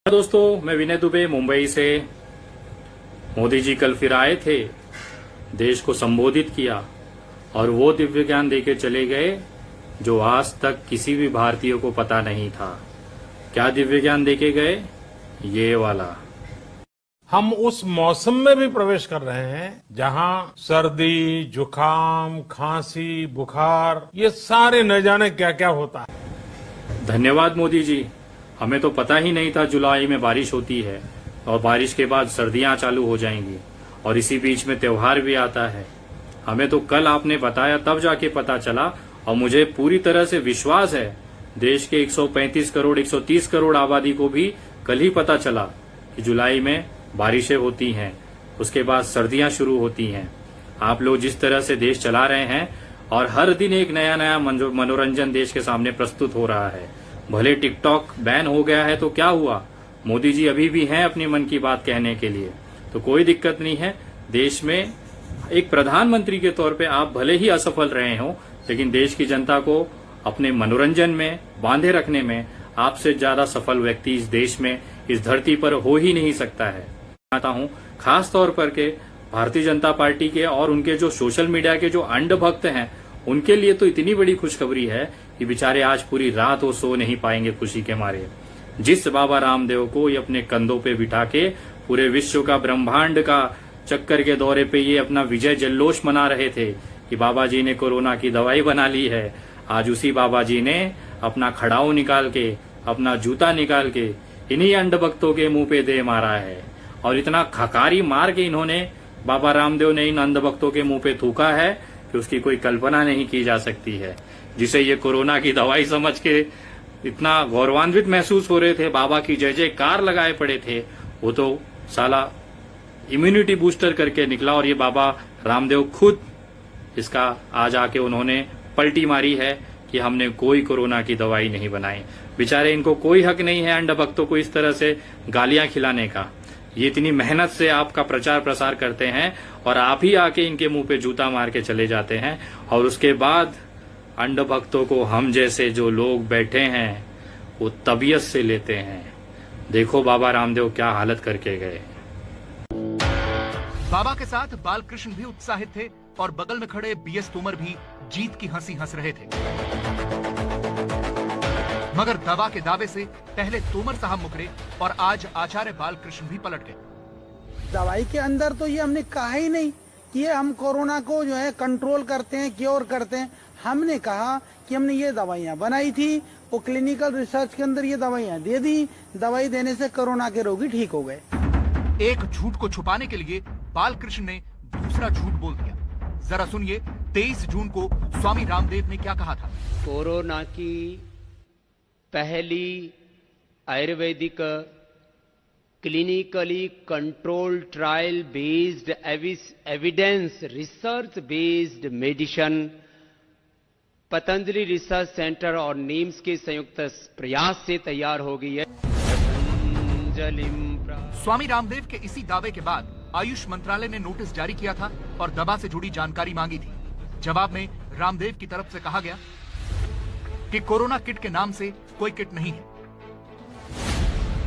दोस्तों, मैं विनय दुबे मुंबई से। मोदी जी कल फिर आए थे, देश को संबोधित किया और वो दिव्य ज्ञान देके चले गए जो आज तक किसी भी भारतीय को पता नहीं था। क्या दिव्य ज्ञान देके गए? ये वाला। हम उस मौसम में भी प्रवेश कर रहे हैं जहां सर्दी, जुकाम, खांसी, बुखार, ये सारे न जाने क्या क्या होता है। धन्यवाद मोदी जी। हमें तो पता ही नहीं था जुलाई में बारिश होती है और बारिश के बाद सर्दियां चालू हो जाएंगी और इसी बीच में त्योहार भी आता है। हमें तो कल आपने बताया तब जाके पता चला और मुझे पूरी तरह से विश्वास है देश के 135 करोड़ 130 करोड़ आबादी को भी कल ही पता चला कि जुलाई में बारिशें होती हैं, उसके बाद सर्दियां शुरू होती हैं। आप लोग जिस तरह से देश चला रहे हैं और हर दिन एक नया नया मनोरंजन देश के सामने प्रस्तुत हो रहा है। भले टिकटॉक बैन हो गया है तो क्या हुआ, मोदी जी अभी भी हैं अपनी मन की बात कहने के लिए, तो कोई दिक्कत नहीं है। देश में एक प्रधानमंत्री के तौर पे आप भले ही असफल रहे हो, लेकिन देश की जनता को अपने मनोरंजन में बांधे रखने में आपसे ज्यादा सफल व्यक्ति इस देश में, इस धरती पर हो ही नहीं सकता है। चाहता हूं खास तौर पर के भारतीय जनता पार्टी के और उनके जो सोशल मीडिया के जो अंध भक्त हैं, उनके लिए तो इतनी बड़ी खुशखबरी है कि बेचारे आज पूरी रात वो सो नहीं पाएंगे खुशी के मारे। जिस बाबा रामदेव को ये अपने कंधों पे बिठा के पूरे विश्व का, ब्रह्मांड का चक्कर के दौरे पे ये अपना विजय जल्लोष मना रहे थे कि बाबा जी ने कोरोना की दवाई बना ली है, आज उसी बाबा जी ने अपना खड़ाऊ निकाल के, अपना जूता निकाल के इन्हीं अंध भक्तों के मुंह पे दे मारा है। और इतना खकारी मार के इन्होंने, बाबा रामदेव ने इन अंध भक्तों के मुंह पे थूका है कि उसकी कोई कल्पना नहीं की जा सकती है। जिसे ये कोरोना की दवाई समझ के इतना गौरवान्वित महसूस हो रहे थे, बाबा की जय जयकार लगाए पड़े थे, वो तो साला इम्यूनिटी बूस्टर करके निकला। और ये बाबा रामदेव खुद इसका आज आके उन्होंने पलटी मारी है कि हमने कोई कोरोना की दवाई नहीं बनाई। बेचारे इनको कोई हक नहीं है अंध भक्तों को इस तरह से गालियां खिलाने का। ये इतनी मेहनत से आपका प्रचार प्रसार करते हैं और आप ही आके इनके मुंह पे जूता मार के चले जाते हैं और उसके बाद अंध भक्तों को हम जैसे जो लोग बैठे हैं वो तबीयत से लेते हैं। देखो बाबा रामदेव क्या हालत करके गए। बाबा के साथ बालकृष्ण भी उत्साहित थे और बगल में खड़े बीएस तोमर भी जीत की हंसी हंस रहे थे। मगर दवा के दावे से पहले तोमर साहब मुकरे और आज आचार्य बालकृष्ण भी पलट गए। दवाई के अंदर तो ये हमने कहा ही नहीं कि ये हम कोरोना को जो है कंट्रोल करते हैं, क्योर करते हैं। हमने कहा कि हमने ये दवाइयां बनाई थी, वो क्लिनिकल रिसर्च के अंदर ये दवाइयां दे दी, दवाई देने से कोरोना के रोगी ठीक हो गए। एक झूठ को छुपाने के लिए बालकृष्ण ने दूसरा झूठ बोल दिया। जरा सुनिए 23 जून को स्वामी रामदेव ने क्या कहा था। कोरोना की पहली Ayurvedic clinically control trial based evidence research based medicine Patanjali research centre और नीम्स के संयुक्त प्रयास से तैयार हो गई है। स्वामी रामदेव के इसी दावे के बाद आयुष मंत्रालय ने नोटिस जारी किया था और दवा से जुड़ी जानकारी मांगी थी। जवाब में रामदेव की तरफ से कहा गया कि कोरोना किट के नाम से कोई किट नहीं है।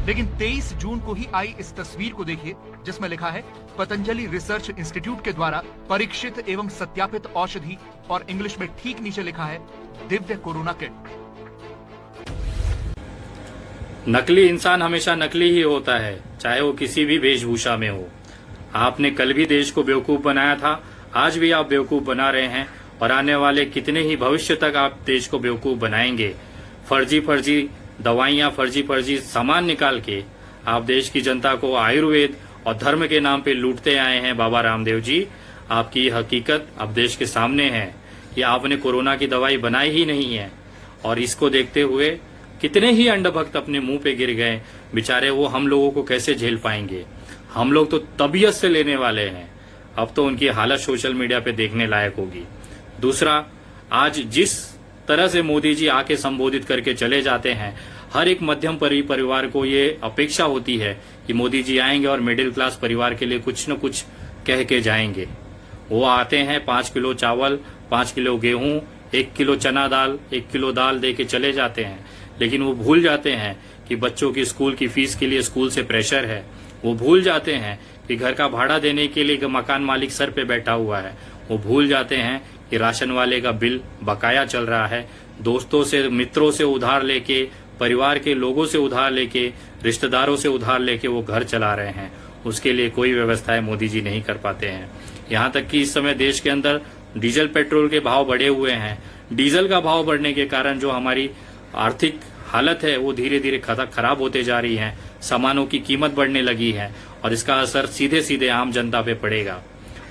लेकिन 23 जून को ही आई इस तस्वीर को देखिए जिसमें लिखा है पतंजलि रिसर्च इंस्टीट्यूट के द्वारा परीक्षित एवं सत्यापित औषधि और इंग्लिश में ठीक नीचे लिखा है दिव्य कोरोना किट। नकली इंसान हमेशा नकली ही होता है, चाहे वो किसी भी वेशभूषा में हो। आपने कल भी देश को बेवकूफ बनाया था, आज भी आप बेवकूफ बना रहे हैं और आने वाले कितने ही भविष्य तक आप देश को बेवकूफ बनाएंगे। फर्जी दवाइयां, फर्जी सामान निकाल के आप देश की जनता को आयुर्वेद और धर्म के नाम पे लूटते आए हैं। बाबा रामदेव जी, आपकी हकीकत अब देश के सामने है कि आपने कोरोना की दवाई बनाई ही नहीं है। और इसको देखते हुए कितने ही अंध भक्त अपने मुंह पे गिर गए, बेचारे वो हम लोगों को कैसे झेल पाएंगे। हम लोग तो तबीयत से लेने वाले हैं। अब तो उनकी हालत सोशल मीडिया पे देखने लायक होगी। दूसरा, आज जिस तरह से मोदी जी आके संबोधित करके चले जाते हैं, हर एक मध्यम परिवार को ये अपेक्षा होती है कि मोदी जी आएंगे और मिडिल क्लास परिवार के लिए कुछ न कुछ कह के जाएंगे। वो आते हैं 5 किलो चावल, 5 किलो गेहूं, 1 किलो चना दाल, 1 किलो दाल दे के चले जाते हैं, लेकिन वो भूल जाते हैं कि बच्चों की स्कूल की फीस के लिए स्कूल से प्रेशर है। वो भूल जाते हैं कि घर का भाड़ा देने के लिए मकान मालिक सर पे बैठा हुआ है। वो भूल जाते हैं कि राशन वाले का बिल बकाया चल रहा है। दोस्तों से, मित्रों से उधार लेके, परिवार के लोगों से उधार लेके, रिश्तेदारों से उधार लेके वो घर चला रहे हैं। उसके लिए कोई व्यवस्थाएं मोदी जी नहीं कर पाते हैं। यहाँ तक कि इस समय देश के अंदर डीजल पेट्रोल के भाव बढ़े हुए हैं। डीजल का भाव बढ़ने के कारण जो हमारी आर्थिक हालत है वो धीरे धीरे खराब होते जा रही है। सामानों की कीमत बढ़ने लगी है और इसका असर सीधे सीधे आम जनता पे पड़ेगा।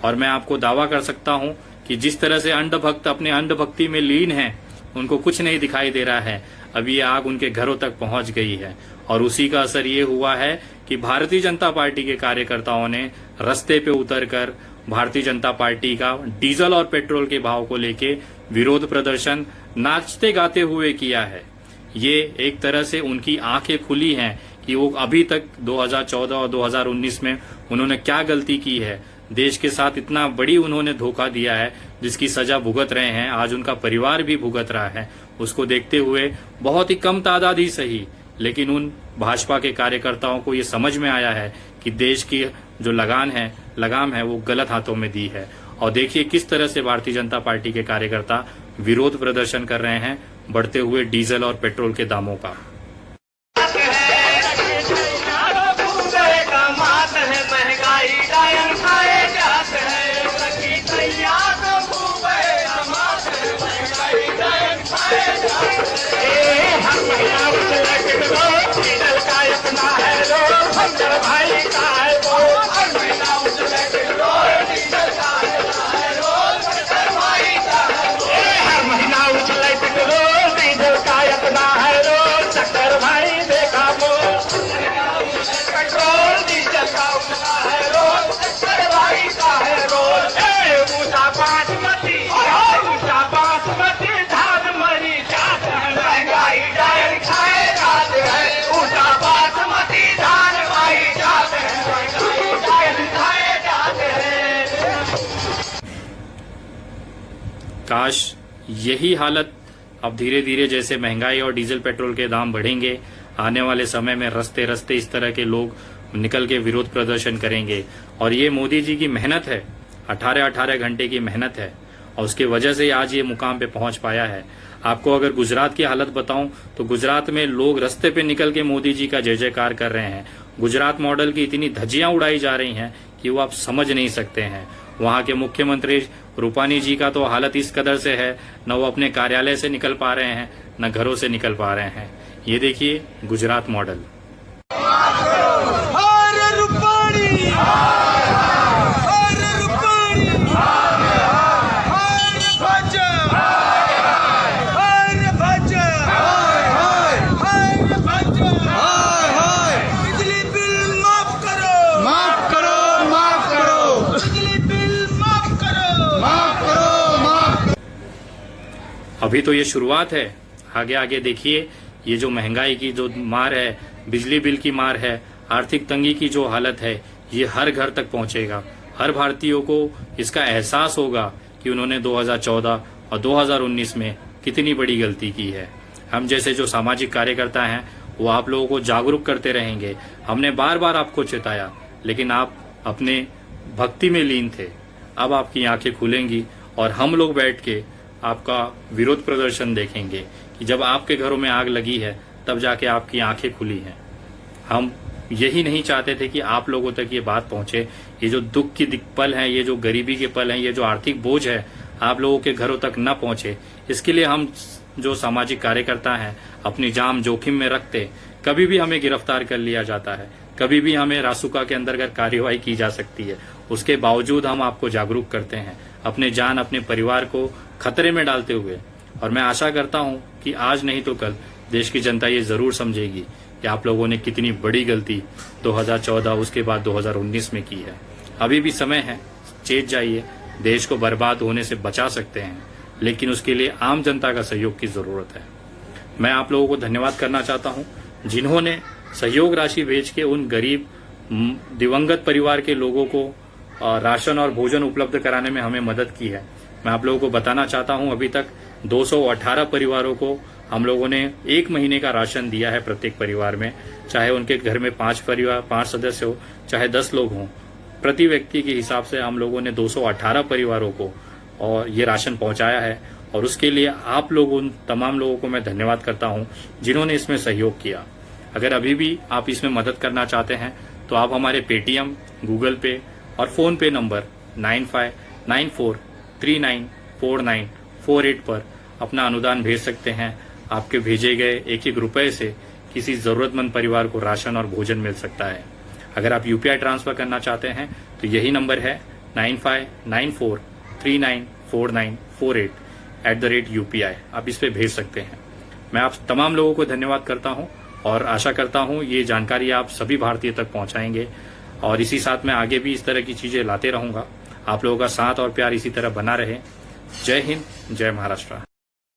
और मैं आपको दावा कर सकता हूं कि जिस तरह से अंधभक्त अपने अंधभक्ति में लीन हैं, उनको कुछ नहीं दिखाई दे रहा है। अभी ये आग उनके घरों तक पहुंच गई है और उसी का असर ये हुआ है कि भारतीय जनता पार्टी के कार्यकर्ताओं ने रस्ते पे उतरकर भारतीय जनता पार्टी का डीजल और पेट्रोल के भाव को लेके विरोध प्रदर्शन नाचते गाते हुए किया है। ये एक तरह से उनकी आंखें खुली हैं कि वो अभी तक 2014 और 2019 में उन्होंने क्या गलती की है। देश के साथ इतना बड़ी उन्होंने धोखा दिया है जिसकी सजा भुगत रहे हैं। आज उनका परिवार भी भुगत रहा है। उसको देखते हुए बहुत ही कम तादाद ही सही, लेकिन उन भाजपा के कार्यकर्ताओं को ये समझ में आया है कि देश की जो लगाम है वो गलत हाथों में दी है। और देखिए किस तरह से भारतीय जनता पार्टी के कार्यकर्ता विरोध प्रदर्शन कर रहे हैं बढ़ते हुए डीजल और पेट्रोल के दामों का। काश यही हालत अब धीरे धीरे जैसे महंगाई और डीजल पेट्रोल के दाम बढ़ेंगे, आने वाले समय में रस्ते रस्ते इस तरह के लोग निकल के विरोध प्रदर्शन करेंगे। और ये मोदी जी की मेहनत है, 18-18 घंटे की मेहनत है और उसके वजह से आज ये मुकाम पे पहुंच पाया है। आपको अगर गुजरात की हालत बताऊं तो गुजरात में लोग रस्ते पे निकल के मोदी जी का जय जयकार कर रहे हैं। गुजरात मॉडल की इतनी धज्जियां उड़ाई जा रही हैं कि वो आप समझ नहीं सकते हैं। वहां के मुख्यमंत्री रूपानी जी का तो हालत इस कदर से है, न वो अपने कार्यालय से निकल पा रहे हैं न घरों से निकल पा रहे हैं। ये देखिए गुजरात मॉडल। अभी तो ये शुरुआत है, आगे आगे देखिए ये जो महंगाई की जो मार है, बिजली बिल की मार है, आर्थिक तंगी की जो हालत है, ये हर घर तक पहुंचेगा। हर भारतीयों को इसका एहसास होगा कि उन्होंने 2014 और 2019 में कितनी बड़ी गलती की है। हम जैसे जो सामाजिक कार्यकर्ता हैं वो आप लोगों को जागरूक करते रहेंगे। हमने बार बार आपको चेताया, लेकिन आप अपने भक्ति में लीन थे। अब आपकी आंखें खुलेंगी और हम लोग बैठ के आपका विरोध प्रदर्शन देखेंगे कि जब आपके घरों में आग लगी है तब जाके आपकी आंखें खुली हैं। हम यही नहीं चाहते थे कि आप लोगों तक ये बात पहुंचे। ये जो दुख की पल हैं, ये जो गरीबी के पल हैं, ये जो आर्थिक बोझ है, आप लोगों के घरों तक न पहुंचे। इसके लिए हम जो सामाजिक कार्यकर्ता हैं अपनी जान जोखिम में रखते, कभी भी हमें गिरफ्तार कर लिया जाता है, कभी भी हमें रासुका के अंतर्गत कार्यवाही की जा सकती है। उसके बावजूद हम आपको जागरूक करते हैं, अपने जान अपने परिवार को खतरे में डालते हुए। और मैं आशा करता हूं कि आज नहीं तो कल देश की जनता ये जरूर समझेगी कि आप लोगों ने कितनी बड़ी गलती 2014 उसके बाद 2019 में की है। अभी भी समय है, चेत जाइए, देश को बर्बाद होने से बचा सकते हैं, लेकिन उसके लिए आम जनता का सहयोग की जरूरत है। मैं आप लोगों को धन्यवाद करना चाहता हूं जिन्होंने सहयोग राशि भेज के उन गरीब दिवंगत परिवार के लोगों को राशन और भोजन उपलब्ध कराने में हमें मदद की है। मैं आप लोगों को बताना चाहता हूं अभी तक 218 परिवारों को हम लोगों ने 1 महीने का राशन दिया है प्रत्येक परिवार में, चाहे उनके घर में 5 सदस्य हो, चाहे 10 लोग हों। प्रति व्यक्ति के हिसाब से हम लोगों ने 218 परिवारों को और ये राशन पहुंचाया है, और उसके लिए आप लोग उन तमाम लोगों को मैं धन्यवाद करता हूं जिन्होंने इसमें सहयोग किया। अगर अभी भी आप इसमें मदद करना चाहते हैं तो आप हमारे पेटीएम, गूगल पे और फोन पे नंबर 9594394948 पर अपना अनुदान भेज सकते हैं। आपके भेजे गए एक एक रुपए से किसी जरूरतमंद परिवार को राशन और भोजन मिल सकता है। अगर आप यूपीआई ट्रांसफर करना चाहते हैं तो यही नंबर है 9594394948 UPI। आप इस पे भेज सकते हैं। मैं आप तमाम लोगों को धन्यवाद करता हूं और आशा करता हूं ये जानकारी आप सभी भारतीय तक पहुंचाएंगे, और इसी साथ में आगे भी इस तरह की चीजें लाते रहूंगा। आप लोगों का साथ और प्यार इसी तरह बना रहे। जय हिंद, जय महाराष्ट्र।